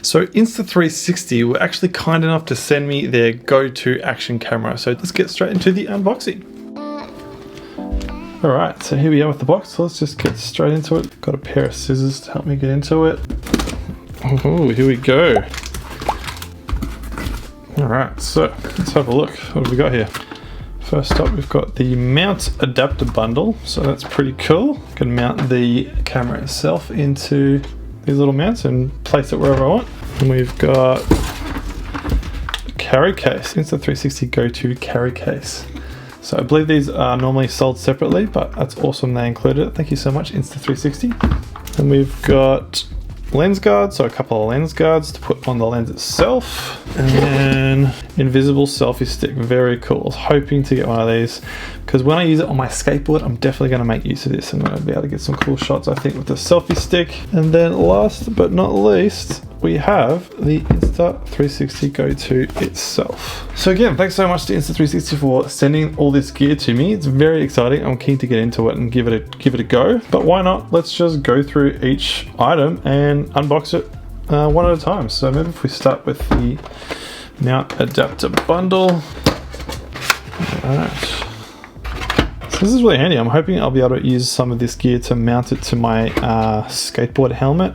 So Insta360 were actually kind enough to send me their go-to action camera. So let's get straight into the unboxing. Alright, so here we are with the box. So let's just get straight into it. Got a pair of scissors to help me get into it. Oh, here we go. Alright, so let's have a look. What have we got here? First up, we've got the mount adapter bundle. So that's pretty cool. I can mount the camera itself into these little mounts and place it wherever I want. And we've got a carry case, Insta360 GO carry case. So I believe these are normally sold separately, but that's awesome they included it. Thank you so much, Insta360. And we've got lens guards, so a couple of lens guards to put on the lens itself. And then invisible selfie stick, very cool. I was hoping to get one of these because when I use it on my skateboard, I'm definitely going to make use of this. I'm going to be able to get some cool shots, I think, with the selfie stick. And then last but not least, we have the Insta360 GO itself. So again, thanks so much to Insta360 for sending all this gear to me. It's very exciting. I'm keen to get into it and give it a go. But why not? Let's just go through each item and unbox it one at a time. So maybe if we start with the mount adapter bundle. Alright. So this is really handy. I'm hoping I'll be able to use some of this gear to mount it to my skateboard helmet.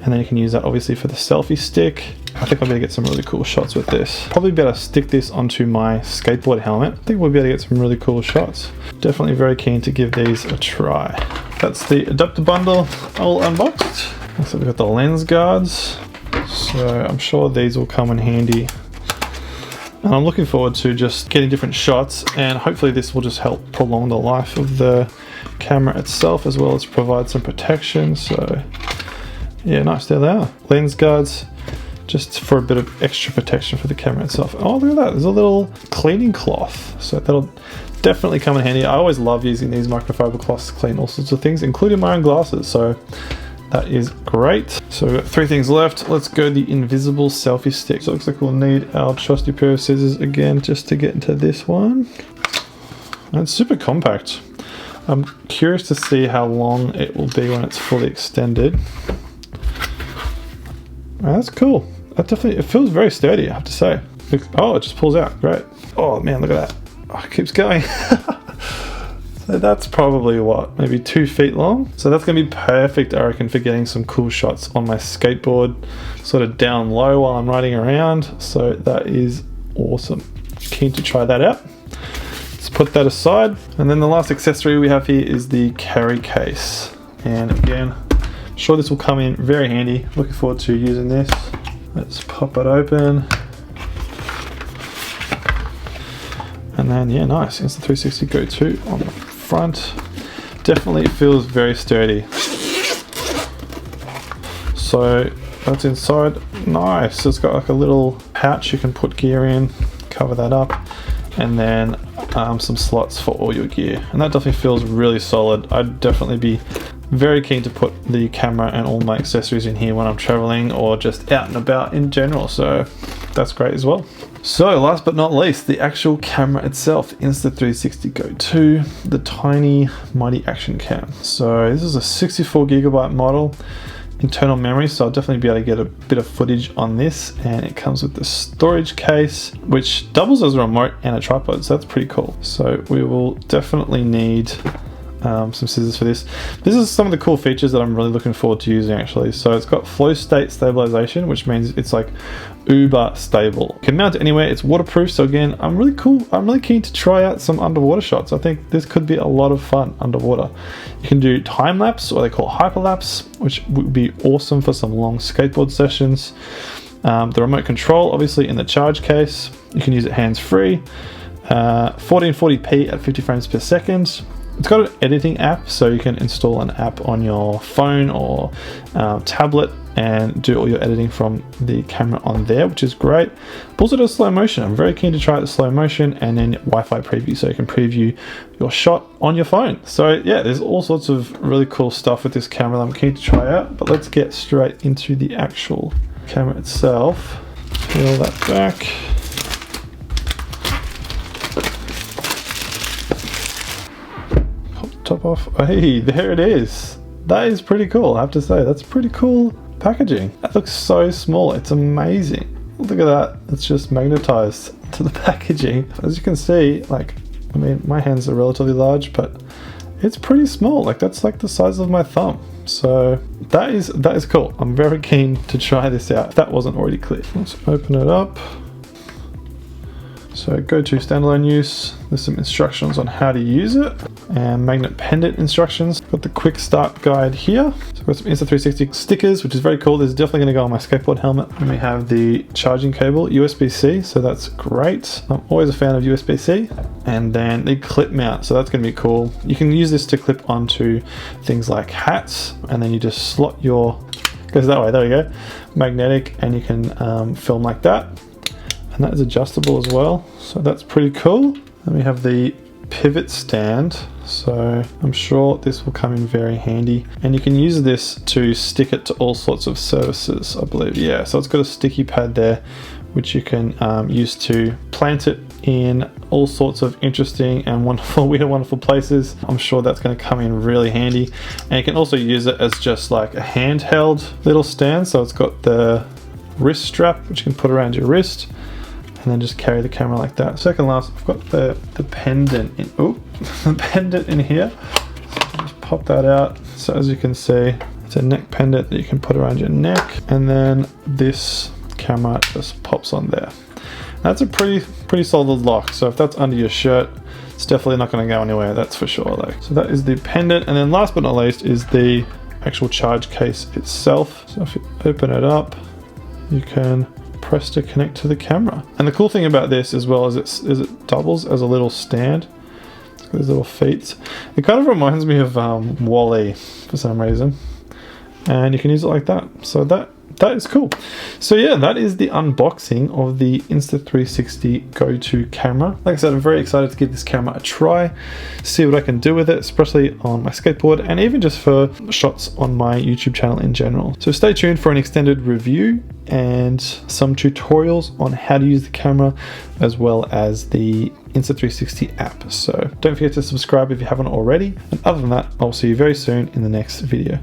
And then you can use that obviously for the selfie stick. I think I'll be able to get some really cool shots with this. Probably better stick this onto my skateboard helmet. I think we'll be able to get some really cool shots. Definitely very keen to give these a try. That's the adapter bundle all unboxed. So we've got the lens guards. So I'm sure these will come in handy. And I'm looking forward to just getting different shots, and hopefully this will just help prolong the life of the camera itself as well as provide some protection. So yeah, nice, there they are. Lens guards, just for a bit of extra protection for the camera itself. Oh, look at that, there's a little cleaning cloth. So that'll definitely come in handy. I always love using these microfiber cloths to clean all sorts of things, including my own glasses. So that is great. So we've got 3 things left. Let's go the invisible selfie stick. So it looks like we'll need our trusty pair of scissors again just to get into this one. And it's super compact. I'm curious to see how long it will be when it's fully extended. Oh, that's cool. That definitely, it feels very sturdy, I have to say. Oh, it just pulls out, great. Oh man, look at that. Oh, it keeps going. So that's probably what, maybe 2 feet long. So that's gonna be perfect, I reckon, for getting some cool shots on my skateboard, sort of down low while I'm riding around. So that is awesome. Keen to try that out. Let's put that aside. And then the last accessory we have here is the carry case. And again, I'm sure this will come in very handy. Looking forward to using this. Let's pop it open. And then, yeah, nice. Insta360 GO on the front. Definitely feels very sturdy. So that's inside. Nice. It's got like a little pouch you can put gear in, cover that up, and then some slots for all your gear. And that definitely feels really solid. I'd definitely be very keen to put the camera and all my accessories in here when I'm traveling or just out and about in general. So that's great as well. So last but not least, the actual camera itself, Insta360 GO, the tiny mighty action cam. So this is a 64GB model, internal memory, so I'll definitely be able to get a bit of footage on this. And it comes with the storage case, which doubles as a remote and a tripod, so that's pretty cool. So we will definitely need some scissors for this. This is some of the cool features that I'm really looking forward to using actually. So it's got flow state stabilization, which means it's like uber stable. You can mount it anywhere, it's waterproof. So again, I'm really keen to try out some underwater shots. I think this could be a lot of fun underwater. You can do time lapse, or they call hyperlapse, which would be awesome for some long skateboard sessions. The remote control obviously in the charge case. You can use it hands-free. 1440p at 50 frames per second. It's got an editing app, so you can install an app on your phone or tablet and do all your editing from the camera on there, which is great. But also does slow motion. I'm very keen to try out the slow motion, and then Wi-Fi preview, so you can preview your shot on your phone. So yeah, there's all sorts of really cool stuff with this camera that I'm keen to try out. But let's get straight into the actual camera itself. Peel that back. Pop the top off. Hey, there it is. That is pretty cool, I have to say. That's a pretty cool packaging. That looks so small, it's amazing. Look at that, it's just magnetized to the packaging. As you can see, like, I mean, my hands are relatively large, but it's pretty small. Like, that's like the size of my thumb. So that is cool. I'm very keen to try this out if that wasn't already clear. Let's open it up. So go to standalone use. There's some instructions on how to use it and magnet pendant instructions. Got the quick start guide here. So we've got some Insta360 stickers, which is very cool. This is definitely going to go on my skateboard helmet. And we have the charging cable, USB-C, so that's great. I'm always a fan of USB-C. And then the clip mount, so that's going to be cool. You can use this to clip onto things like hats, and then you just slot your, goes that way, there we go, magnetic, and you can film like that. And that is adjustable as well, so that's pretty cool. Then we have the pivot stand, so I'm sure this will come in very handy, and you can use this to stick it to all sorts of surfaces, I believe. Yeah, so it's got a sticky pad there which you can use to plant it in all sorts of interesting and wonderful, weird and wonderful places. I'm sure that's going to come in really handy. And you can also use it as just like a handheld little stand, so it's got the wrist strap which you can put around your wrist and then just carry the camera like that. Second last, I've got the pendant in, the pendant in here. So just pop that out. So as you can see, it's a neck pendant that you can put around your neck, and then this camera just pops on there. That's a pretty solid lock. So if that's under your shirt, it's definitely not going to go anywhere, that's for sure. Like, so that is the pendant, and then last but not least is the actual charge case itself. So if you open it up, you can press to connect to the camera. And the cool thing about this as well is it doubles as a little stand. It's got these little feet. It kind of reminds me of Wall-E for some reason, and you can use it like that. So that is cool. So yeah, that is the unboxing of the Insta360 GO camera. Like I said, I'm very excited to give this camera a try, see what I can do with it, especially on my skateboard and even just for shots on my YouTube channel in general. So stay tuned for an extended review and some tutorials on how to use the camera as well as the Insta360 app. So don't forget to subscribe if you haven't already. And other than that, I'll see you very soon in the next video.